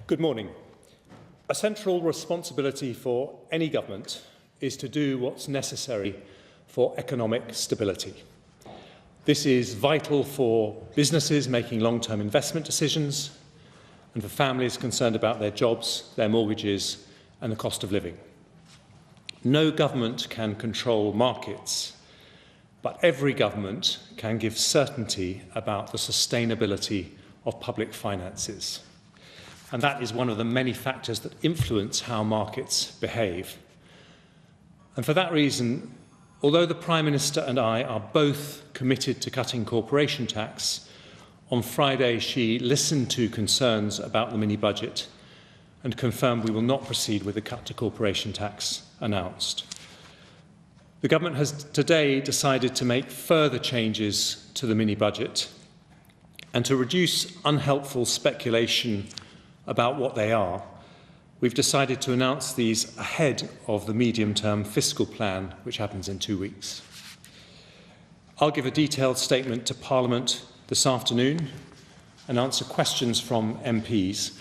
Good morning. A central responsibility for any government is to do what's necessary for economic stability. This is vital for businesses making long-term investment decisions and for families concerned about their jobs, their mortgages and the cost of living. No government can control markets, but every government can give certainty about the sustainability of public finances. And that is one of the many factors that influence how markets behave. And for that reason, although the Prime Minister and I are both committed to cutting corporation tax, on Friday she listened to concerns about the mini-budget and confirmed we will not proceed with the cut to corporation tax announced. The government has today decided to make further changes to the mini-budget and to reduce unhelpful speculation about what they are. We've decided to announce these ahead of the medium-term fiscal plan, which happens in 2 weeks. I'll give a detailed statement to Parliament this afternoon and answer questions from MPs.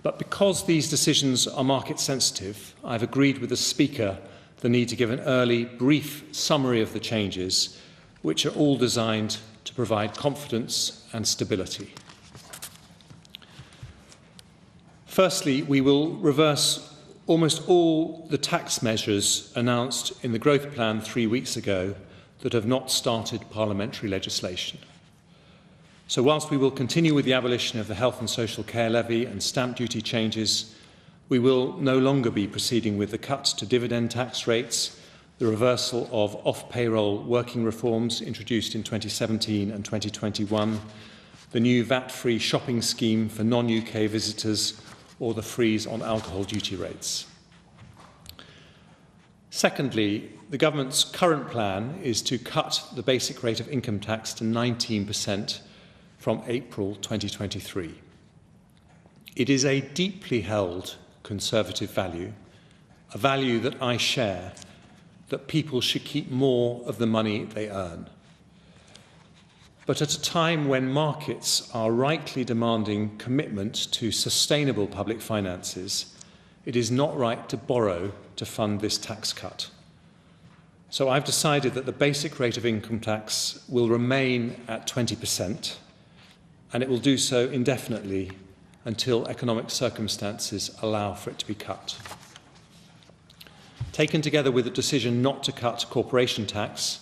But because these decisions are market sensitive, I've agreed with the Speaker the need to give an early, brief summary of the changes, which are all designed to provide confidence and stability. Firstly, we will reverse almost all the tax measures announced in the growth plan 3 weeks ago that have not started parliamentary legislation. So whilst we will continue with the abolition of the health and social care levy and stamp duty changes, we will no longer be proceeding with the cuts to dividend tax rates, the reversal of off-payroll working reforms introduced in 2017 and 2021, the new VAT-free shopping scheme for non-UK visitors, or the freeze on alcohol duty rates. Secondly, the government's current plan is to cut the basic rate of income tax to 19% from April 2023. It is a deeply held conservative value, a value that I share, that people should keep more of the money they earn. But at a time when markets are rightly demanding commitment to sustainable public finances, it is not right to borrow to fund this tax cut. So I've decided that the basic rate of income tax will remain at 20%, and it will do so indefinitely until economic circumstances allow for it to be cut. Taken together with the decision not to cut corporation tax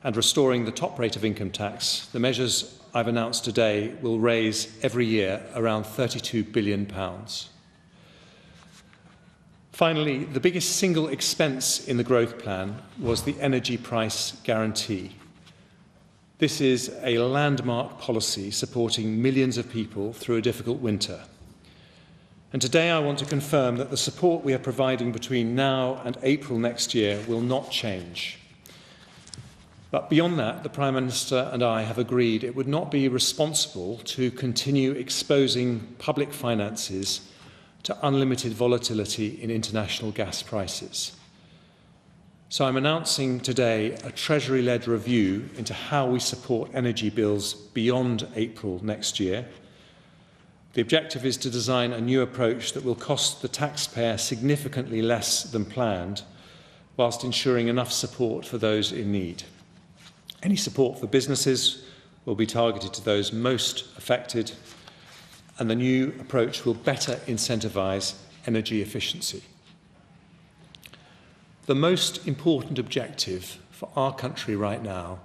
and restoring the top rate of income tax, the measures I've announced today will raise every year around £32 billion. Finally, the biggest single expense in the growth plan was the energy price guarantee. This is a landmark policy supporting millions of people through a difficult winter. And today I want to confirm that the support we are providing between now and April next year will not change. But beyond that, the Prime Minister and I have agreed it would not be responsible to continue exposing public finances to unlimited volatility in international gas prices. So I'm announcing today a Treasury-led review into how we support energy bills beyond April next year. The objective is to design a new approach that will cost the taxpayer significantly less than planned, whilst ensuring enough support for those in need. Any support for businesses will be targeted to those most affected, and the new approach will better incentivise energy efficiency. The most important objective for our country right now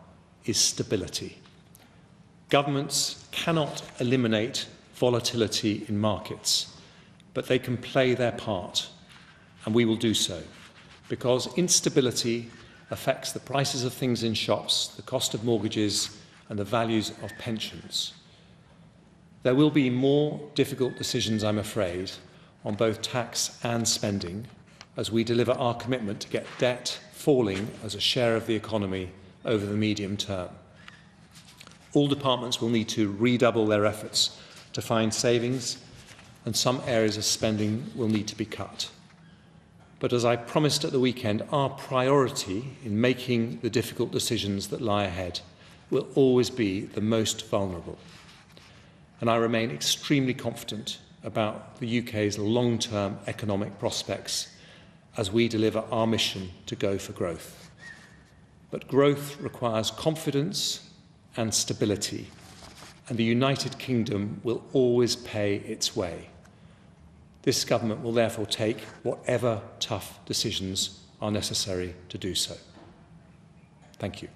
is stability. Governments cannot eliminate volatility in markets, but they can play their part, and we will do so, because instability affects the prices of things in shops, the cost of mortgages and the values of pensions. There will be more difficult decisions, I'm afraid, on both tax and spending as we deliver our commitment to get debt falling as a share of the economy over the medium term. All departments will need to redouble their efforts to find savings, and some areas of spending will need to be cut. But as I promised at the weekend, our priority in making the difficult decisions that lie ahead will always be the most vulnerable. And I remain extremely confident about the UK's long-term economic prospects as we deliver our mission to go for growth. But growth requires confidence and stability, and the United Kingdom will always pay its way. This government will therefore take whatever tough decisions are necessary to do so. Thank you.